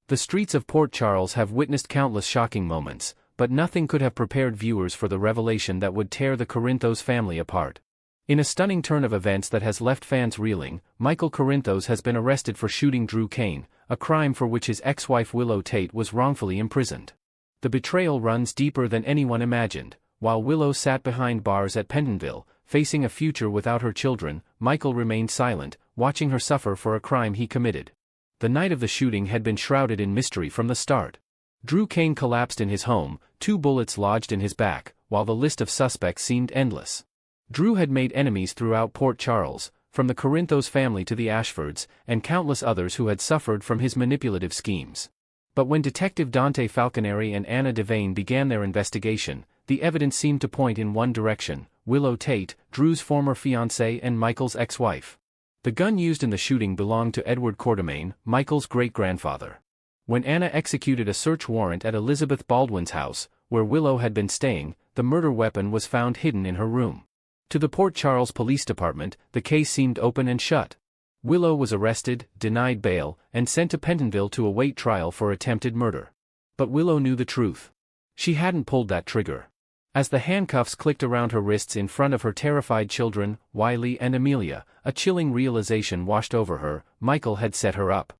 The streets of Port Charles have witnessed countless shocking moments, but nothing could have prepared viewers for the revelation that would tear the Corinthos family apart. In a stunning turn of events that has left fans reeling, Michael Corinthos has been arrested for shooting Drew Kane, a crime for which his ex-wife Willow Tate was wrongfully imprisoned. The betrayal runs deeper than anyone imagined. While Willow sat behind bars at Pentonville, facing a future without her children, Michael remained silent, watching her suffer for a crime he committed. The night of the shooting had been shrouded in mystery from the start. Drew Kane collapsed in his home, 2 bullets lodged in his back, while the list of suspects seemed endless. Drew had made enemies throughout Port Charles, from the Corinthos family to the Ashfords, and countless others who had suffered from his manipulative schemes. But when Detective Dante Falconeri and Anna Devane began their investigation, the evidence seemed to point in one direction: Willow Tate, Drew's former fiancée and Michael's ex-wife. The gun used in the shooting belonged to Edward Quartermaine, Michael's great-grandfather. When Anna executed a search warrant at Elizabeth Baldwin's house, where Willow had been staying, the murder weapon was found hidden in her room. To the Port Charles Police Department, the case seemed open and shut. Willow was arrested, denied bail, and sent to Pentonville to await trial for attempted murder. But Willow knew the truth. She hadn't pulled that trigger. As the handcuffs clicked around her wrists in front of her terrified children, Wiley and Amelia, a chilling realization washed over her: Michael had set her up.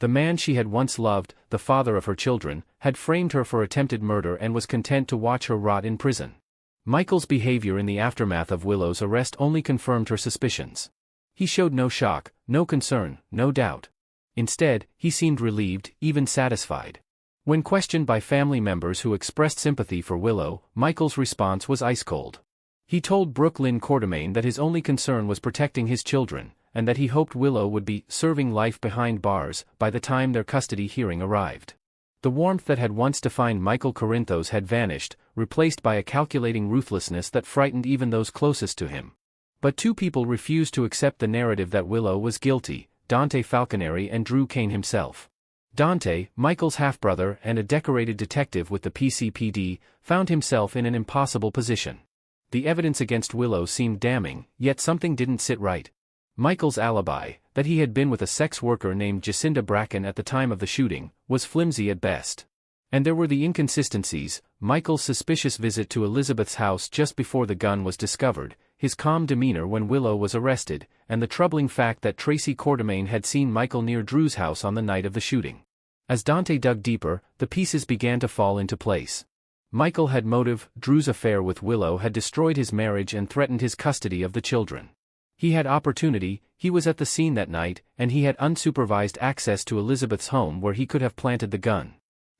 The man she had once loved, the father of her children, had framed her for attempted murder and was content to watch her rot in prison. Michael's behavior in the aftermath of Willow's arrest only confirmed her suspicions. He showed no shock, no concern, no doubt. Instead, he seemed relieved, even satisfied. When questioned by family members who expressed sympathy for Willow, Michael's response was ice-cold. He told Brooke Lynn Quartermaine that his only concern was protecting his children, and that he hoped Willow would be serving life behind bars by the time their custody hearing arrived. The warmth that had once defined Michael Corinthos had vanished, replaced by a calculating ruthlessness that frightened even those closest to him. But 2 people refused to accept the narrative that Willow was guilty: Dante Falconeri and Drew Kane himself. Dante, Michael's half-brother and a decorated detective with the PCPD, found himself in an impossible position. The evidence against Willow seemed damning, yet something didn't sit right. Michael's alibi, that he had been with a sex worker named Jacinda Bracken at the time of the shooting, was flimsy at best. And there were the inconsistencies: Michael's suspicious visit to Elizabeth's house just before the gun was discovered, his calm demeanor when Willow was arrested, and the troubling fact that Tracy Quartermaine had seen Michael near Drew's house on the night of the shooting. As Dante dug deeper, the pieces began to fall into place. Michael had motive: Drew's affair with Willow had destroyed his marriage and threatened his custody of the children. He had opportunity: he was at the scene that night, and he had unsupervised access to Elizabeth's home where he could have planted the gun.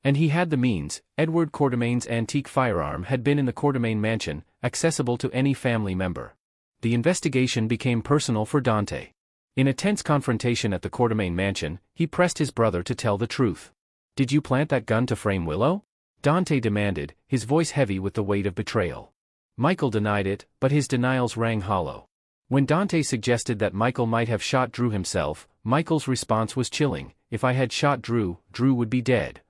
And he had the means: Edward Quartermaine's antique firearm had been in the Quartermaine mansion, accessible to any family member. The investigation became personal for Dante. In a tense confrontation at the Quartermaine mansion, he pressed his brother to tell the truth. "Did you plant that gun to frame Willow?" Dante demanded, his voice heavy with the weight of betrayal. Michael denied it, but his denials rang hollow. When Dante suggested that Michael might have shot Drew himself, Michael's response was chilling: "If I had shot Drew, Drew would be dead."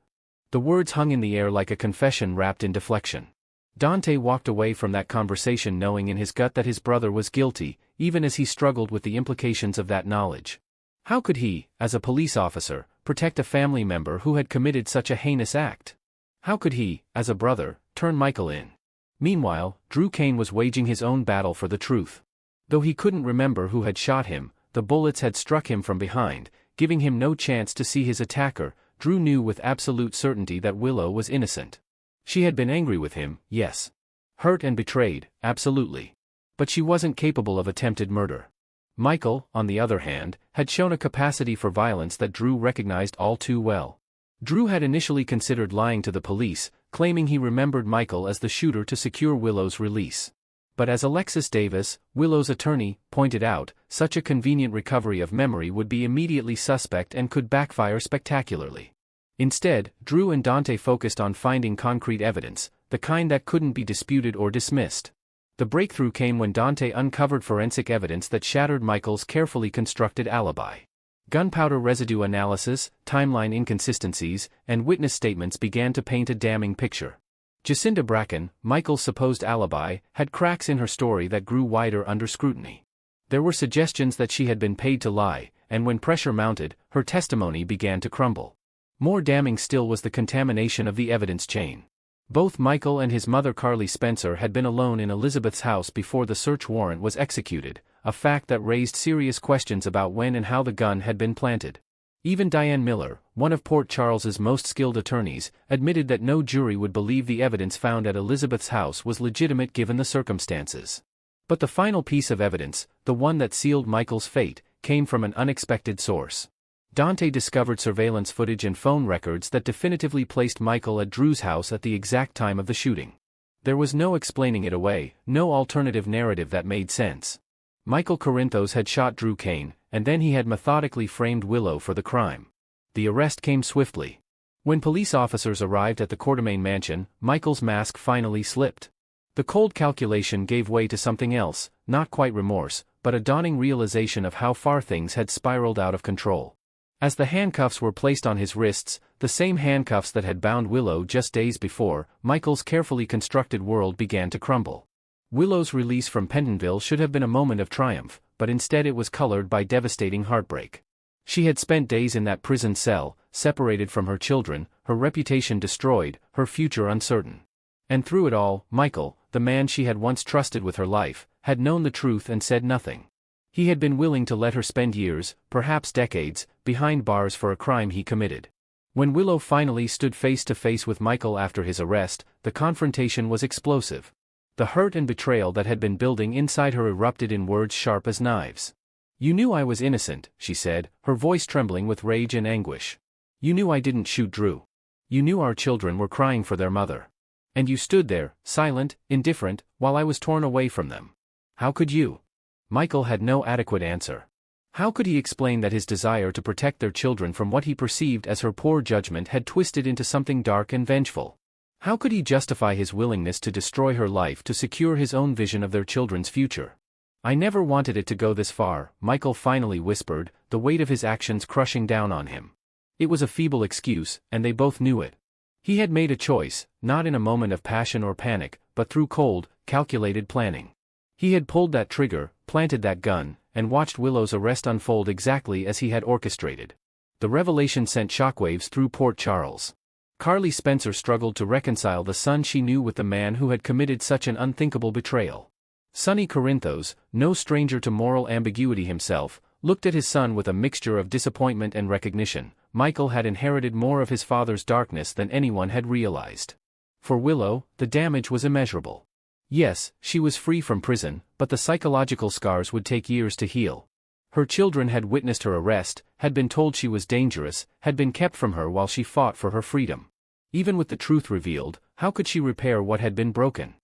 The words hung in the air like a confession wrapped in deflection. Dante walked away from that conversation knowing in his gut that his brother was guilty, even as he struggled with the implications of that knowledge. How could he, as a police officer, protect a family member who had committed such a heinous act? How could he, as a brother, turn Michael in? Meanwhile, Drew Kane was waging his own battle for the truth. Though he couldn't remember who had shot him, the bullets had struck him from behind, giving him no chance to see his attacker. Drew knew with absolute certainty that Willow was innocent. She had been angry with him, yes. Hurt and betrayed, absolutely. But she wasn't capable of attempted murder. Michael, on the other hand, had shown a capacity for violence that Drew recognized all too well. Drew had initially considered lying to the police, claiming he remembered Michael as the shooter to secure Willow's release. But as Alexis Davis, Willow's attorney, pointed out, such a convenient recovery of memory would be immediately suspect and could backfire spectacularly. Instead, Drew and Dante focused on finding concrete evidence, the kind that couldn't be disputed or dismissed. The breakthrough came when Dante uncovered forensic evidence that shattered Michael's carefully constructed alibi. Gunpowder residue analysis, timeline inconsistencies, and witness statements began to paint a damning picture. Jacinda Bracken, Michael's supposed alibi, had cracks in her story that grew wider under scrutiny. There were suggestions that she had been paid to lie, and when pressure mounted, her testimony began to crumble. More damning still was the contamination of the evidence chain. Both Michael and his mother Carly Spencer had been alone in Elizabeth's house before the search warrant was executed, a fact that raised serious questions about when and how the gun had been planted. Even Diane Miller, one of Port Charles's most skilled attorneys, admitted that no jury would believe the evidence found at Elizabeth's house was legitimate given the circumstances. But the final piece of evidence, the one that sealed Michael's fate, came from an unexpected source. Dante discovered surveillance footage and phone records that definitively placed Michael at Drew's house at the exact time of the shooting. There was no explaining it away, no alternative narrative that made sense. Michael Corinthos had shot Drew Kane, and then he had methodically framed Willow for the crime. The arrest came swiftly. When police officers arrived at the Quartermain mansion, Michael's mask finally slipped. The cold calculation gave way to something else, not quite remorse, but a dawning realization of how far things had spiraled out of control. As the handcuffs were placed on his wrists, the same handcuffs that had bound Willow just days before, Michael's carefully constructed world began to crumble. Willow's release from Pentonville should have been a moment of triumph, but instead it was colored by devastating heartbreak. She had spent days in that prison cell, separated from her children, her reputation destroyed, her future uncertain. And through it all, Michael, the man she had once trusted with her life, had known the truth and said nothing. He had been willing to let her spend years, perhaps decades, behind bars for a crime he committed. When Willow finally stood face to face with Michael after his arrest, the confrontation was explosive. The hurt and betrayal that had been building inside her erupted in words sharp as knives. "You knew I was innocent," she said, her voice trembling with rage and anguish. "You knew I didn't shoot Drew. You knew our children were crying for their mother. And you stood there, silent, indifferent, while I was torn away from them. How could you?" Michael had no adequate answer. How could he explain that his desire to protect their children from what he perceived as her poor judgment had twisted into something dark and vengeful? How could he justify his willingness to destroy her life to secure his own vision of their children's future? "I never wanted it to go this far," Michael finally whispered, the weight of his actions crushing down on him. It was a feeble excuse, and they both knew it. He had made a choice, not in a moment of passion or panic, but through cold, calculated planning. He had pulled that trigger, planted that gun, and watched Willow's arrest unfold exactly as he had orchestrated. The revelation sent shockwaves through Port Charles. Carly Spencer struggled to reconcile the son she knew with the man who had committed such an unthinkable betrayal. Sonny Corinthos, no stranger to moral ambiguity himself, looked at his son with a mixture of disappointment and recognition. Michael had inherited more of his father's darkness than anyone had realized. For Willow, the damage was immeasurable. Yes, she was free from prison, but the psychological scars would take years to heal. Her children had witnessed her arrest, had been told she was dangerous, had been kept from her while she fought for her freedom. Even with the truth revealed, how could she repair what had been broken?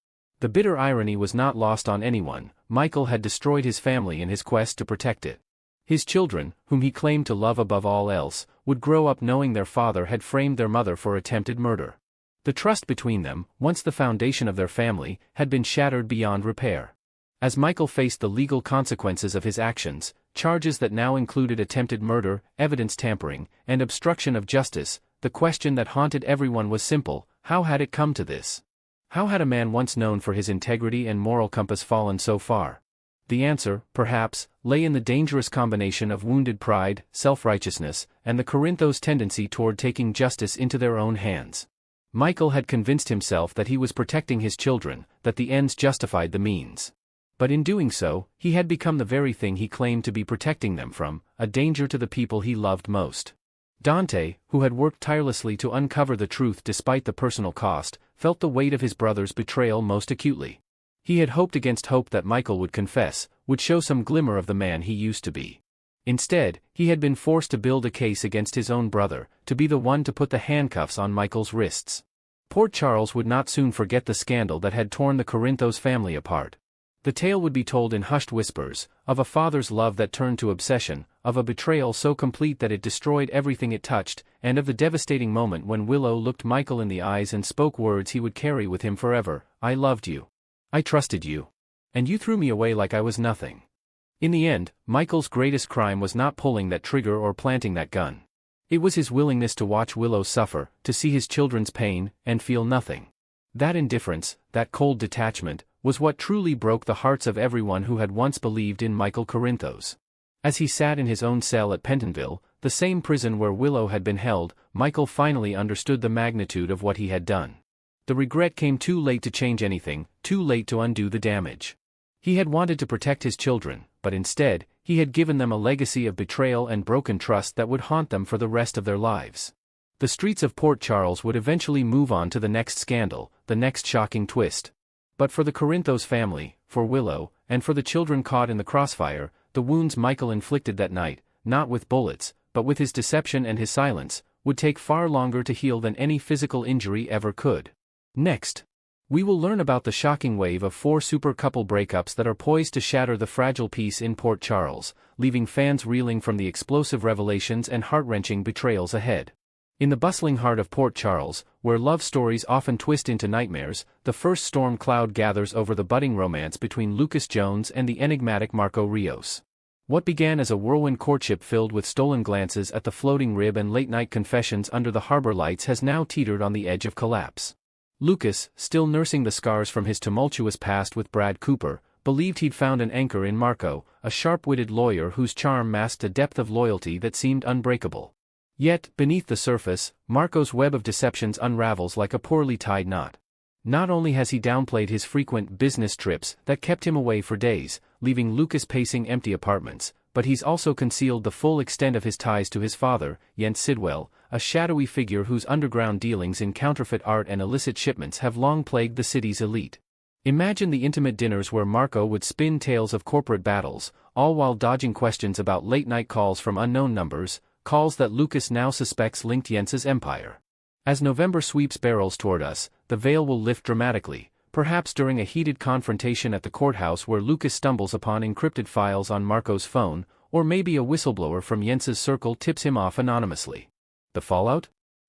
The bitter irony was not lost on anyone. Michael had destroyed his family in his quest to protect it. His children, whom he claimed to love above all else, would grow up knowing their father had framed their mother for attempted murder. The trust between them, once the foundation of their family, had been shattered beyond repair. As Michael faced the legal consequences of his actions, charges that now included attempted murder, evidence tampering, and obstruction of justice, the question that haunted everyone was simple: how had it come to this? How had a man once known for his integrity and moral compass fallen so far? The answer, perhaps, lay in the dangerous combination of wounded pride, self-righteousness, and the Corinthos' tendency toward taking justice into their own hands. Michael had convinced himself that he was protecting his children, that the ends justified the means. But in doing so, he had become the very thing he claimed to be protecting them from, a danger to the people he loved most. Dante, who had worked tirelessly to uncover the truth despite the personal cost, felt the weight of his brother's betrayal most acutely. He had hoped against hope that Michael would confess, would show some glimmer of the man he used to be. Instead, he had been forced to build a case against his own brother, to be the one to put the handcuffs on Michael's wrists. Port Charles would not soon forget the scandal that had torn the Corinthos family apart. The tale would be told in hushed whispers, of a father's love that turned to obsession, of a betrayal so complete that it destroyed everything it touched, and of the devastating moment when Willow looked Michael in the eyes and spoke words he would carry with him forever: "I loved you. I trusted you. And you threw me away like I was nothing." In the end, Michael's greatest crime was not pulling that trigger or planting that gun. It was his willingness to watch Willow suffer, to see his children's pain, and feel nothing. That indifference, that cold detachment, was what truly broke the hearts of everyone who had once believed in Michael Corinthos. As he sat in his own cell at Pentonville, the same prison where Willow had been held, Michael finally understood the magnitude of what he had done. The regret came too late to change anything, too late to undo the damage. He had wanted to protect his children, but instead, he had given them a legacy of betrayal and broken trust that would haunt them for the rest of their lives. The streets of Port Charles would eventually move on to the next scandal, the next shocking twist. But for the Corinthos family, for Willow, and for the children caught in the crossfire, the wounds Michael inflicted that night, not with bullets, but with his deception and his silence, would take far longer to heal than any physical injury ever could. Next, we will learn about the shocking wave of 4 super couple breakups that are poised to shatter the fragile peace in Port Charles, leaving fans reeling from the explosive revelations and heart-wrenching betrayals ahead. In the bustling heart of Port Charles, where love stories often twist into nightmares, the first storm cloud gathers over the budding romance between Lucas Jones and the enigmatic Marco Rios. What began as a whirlwind courtship filled with stolen glances at the floating rib and late-night confessions under the harbor lights has now teetered on the edge of collapse. Lucas, still nursing the scars from his tumultuous past with Brad Cooper, believed he'd found an anchor in Marco, a sharp-witted lawyer whose charm masked a depth of loyalty that seemed unbreakable. Yet, beneath the surface, Marco's web of deceptions unravels like a poorly tied knot. Not only has he downplayed his frequent business trips that kept him away for days, leaving Lucas pacing empty apartments, but he's also concealed the full extent of his ties to his father, Jens Sidwell, a shadowy figure whose underground dealings in counterfeit art and illicit shipments have long plagued the city's elite. Imagine the intimate dinners where Marco would spin tales of corporate battles, all while dodging questions about late-night calls from unknown numbers, calls that Lucas now suspects linked Jens's empire. As November sweeps barrels toward us, the veil will lift dramatically, perhaps during a heated confrontation at the courthouse where Lucas stumbles upon encrypted files on Marco's phone, or maybe a whistleblower from Jens's circle tips him off anonymously. The fallout?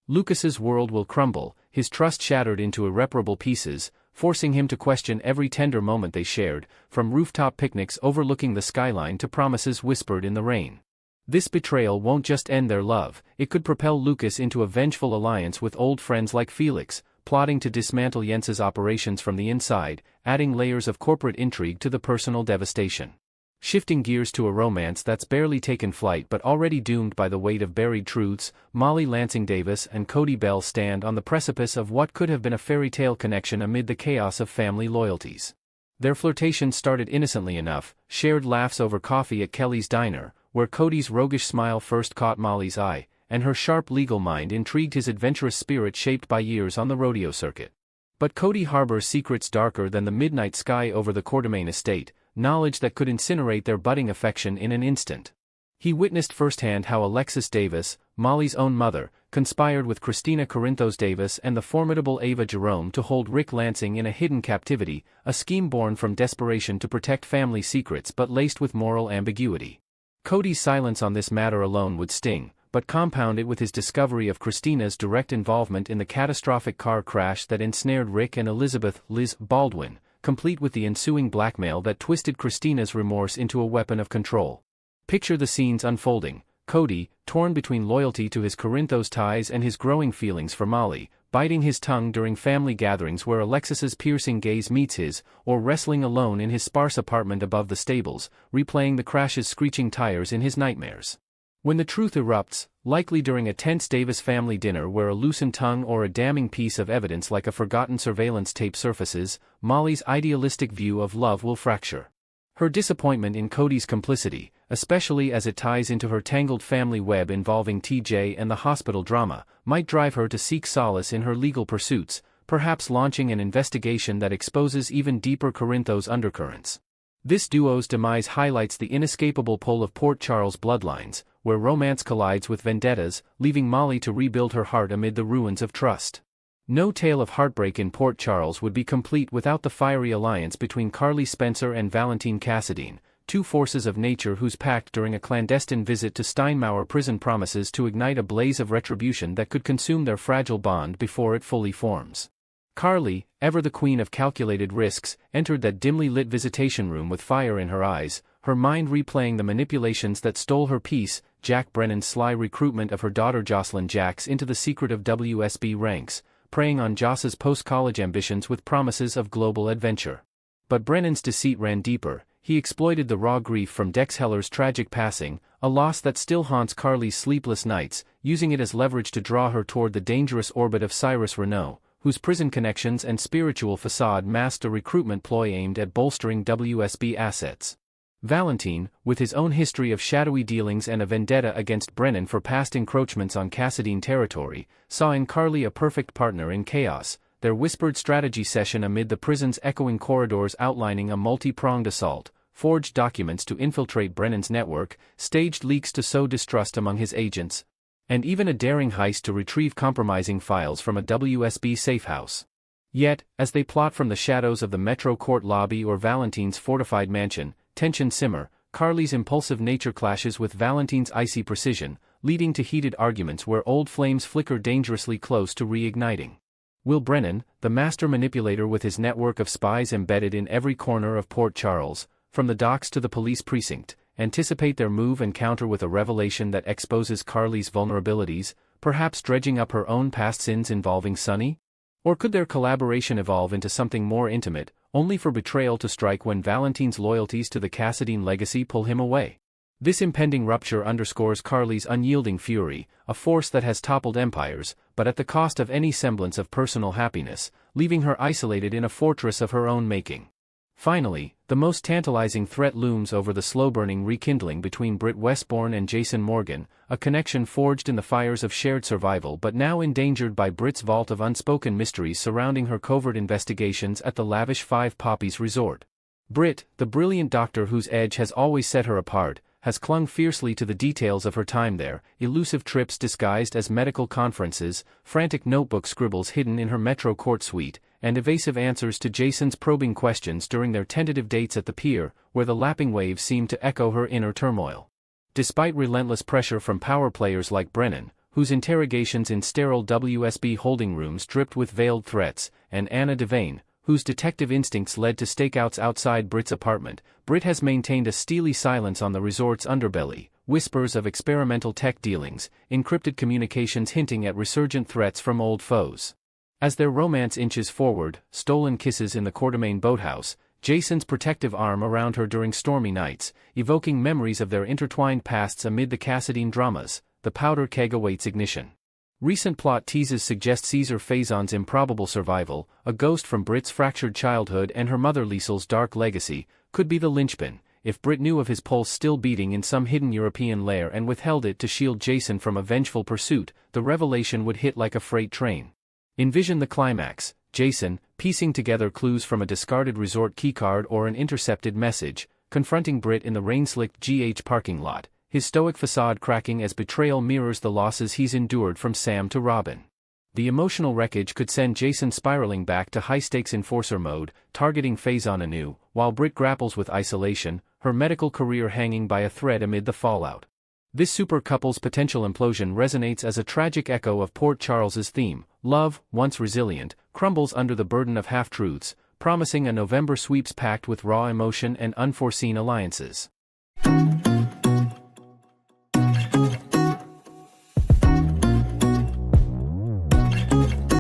Lucas's world will crumble, his trust shattered into irreparable pieces, forcing him to question every tender moment they shared, from rooftop picnics overlooking the skyline to promises whispered in the rain. This betrayal won't just end their love, it could propel Lucas into a vengeful alliance with old friends like Felix, plotting to dismantle Jens's operations from the inside, adding layers of corporate intrigue to the personal devastation. Shifting gears to a romance that's barely taken flight but already doomed by the weight of buried truths, Molly Lansing Davis and Cody Bell stand on the precipice of what could have been a fairy tale connection amid the chaos of family loyalties. Their flirtation started innocently enough, shared laughs over coffee at Kelly's diner, where Cody's roguish smile first caught Molly's eye, and her sharp legal mind intrigued his adventurous spirit shaped by years on the rodeo circuit. But Cody harbors secrets darker than the midnight sky over the Quartermain estate, knowledge that could incinerate their budding affection in an instant. He witnessed firsthand how Alexis Davis, Molly's own mother, conspired with Christina Corinthos Davis and the formidable Ava Jerome to hold Rick Lansing in a hidden captivity, a scheme born from desperation to protect family secrets but laced with moral ambiguity. Cody's silence on this matter alone would sting, but compound it with his discovery of Christina's direct involvement in the catastrophic car crash that ensnared Rick and Elizabeth Liz Baldwin, complete with the ensuing blackmail that twisted Christina's remorse into a weapon of control. Picture the scenes unfolding: Cody, torn between loyalty to his Corinthos ties and his growing feelings for Molly, biting his tongue during family gatherings where Alexis's piercing gaze meets his, or wrestling alone in his sparse apartment above the stables, replaying the crash's screeching tires in his nightmares. When the truth erupts, likely during a tense Davis family dinner where a loosened tongue or a damning piece of evidence like a forgotten surveillance tape surfaces, Molly's idealistic view of love will fracture. Her disappointment in Cody's complicity, especially as it ties into her tangled family web involving TJ and the hospital drama, might drive her to seek solace in her legal pursuits, perhaps launching an investigation that exposes even deeper Corinthos undercurrents. This duo's demise highlights the inescapable pull of Port Charles bloodlines, where romance collides with vendettas, leaving Molly to rebuild her heart amid the ruins of trust. No tale of heartbreak in Port Charles would be complete without the fiery alliance between Carly Spencer and Valentin Cassadine, two forces of nature whose pact during a clandestine visit to Steinmauer prison promises to ignite a blaze of retribution that could consume their fragile bond before it fully forms. Carly, ever the queen of calculated risks, entered that dimly lit visitation room with fire in her eyes, her mind replaying the manipulations that stole her peace, Jack Brennan's sly recruitment of her daughter Jocelyn Jacks into the secret of WSB ranks, preying on Joss's post-college ambitions with promises of global adventure. But Brennan's deceit ran deeper, he exploited the raw grief from Dex Heller's tragic passing, a loss that still haunts Carly's sleepless nights, using it as leverage to draw her toward the dangerous orbit of Cyrus Renault, whose prison connections and spiritual facade masked a recruitment ploy aimed at bolstering WSB assets. Valentin, with his own history of shadowy dealings and a vendetta against Brennan for past encroachments on Cassadine territory, saw in Carly a perfect partner in chaos, their whispered strategy session amid the prison's echoing corridors outlining a multi-pronged assault, forged documents to infiltrate Brennan's network, staged leaks to sow distrust among his agents, and even a daring heist to retrieve compromising files from a WSB safehouse. Yet, as they plot from the shadows of the Metro Court lobby or Valentin's fortified mansion, tension simmer, Carly's impulsive nature clashes with Valentin's icy precision, leading to heated arguments where old flames flicker dangerously close to reigniting. Will Brennan, the master manipulator with his network of spies embedded in every corner of Port Charles, from the docks to the police precinct, anticipate their move and counter with a revelation that exposes Carly's vulnerabilities, perhaps dredging up her own past sins involving Sonny? Or could their collaboration evolve into something more intimate, only for betrayal to strike when Valentin's loyalties to the Cassadine legacy pull him away? This impending rupture underscores Carly's unyielding fury, a force that has toppled empires, but at the cost of any semblance of personal happiness, leaving her isolated in a fortress of her own making. Finally, the most tantalizing threat looms over the slow-burning rekindling between Britt Westbourne and Jason Morgan, a connection forged in the fires of shared survival but now endangered by Britt's vault of unspoken mysteries surrounding her covert investigations at the lavish Five Poppies resort. Britt, the brilliant doctor whose edge has always set her apart, has clung fiercely to the details of her time there, elusive trips disguised as medical conferences, frantic notebook scribbles hidden in her Metro Court suite, and evasive answers to Jason's probing questions during their tentative dates at the pier, where the lapping waves seemed to echo her inner turmoil. Despite relentless pressure from power players like Brennan, whose interrogations in sterile WSB holding rooms dripped with veiled threats, and Anna Devane, whose detective instincts led to stakeouts outside Britt's apartment, Britt has maintained a steely silence on the resort's underbelly, whispers of experimental tech dealings, encrypted communications hinting at resurgent threats from old foes. As their romance inches forward, stolen kisses in the Quartermain boathouse, Jason's protective arm around her during stormy nights, evoking memories of their intertwined pasts amid the Cassadine dramas, the powder keg awaits ignition. Recent plot teases suggest Caesar Faison's improbable survival, a ghost from Britt's fractured childhood and her mother Liesel's dark legacy, could be the linchpin, if Britt knew of his pulse still beating in some hidden European lair and withheld it to shield Jason from a vengeful pursuit, the revelation would hit like a freight train. Envision the climax, Jason, piecing together clues from a discarded resort keycard or an intercepted message, confronting Britt in the rain-slicked GH parking lot, his stoic facade cracking as betrayal mirrors the losses he's endured from Sam to Robin. The emotional wreckage could send Jason spiraling back to high-stakes enforcer mode, targeting Faison anew, while Britt grapples with isolation, her medical career hanging by a thread amid the fallout. This super couple's potential implosion resonates as a tragic echo of Port Charles's theme: love, once resilient, crumbles under the burden of half-truths, promising a November sweeps packed with raw emotion and unforeseen alliances.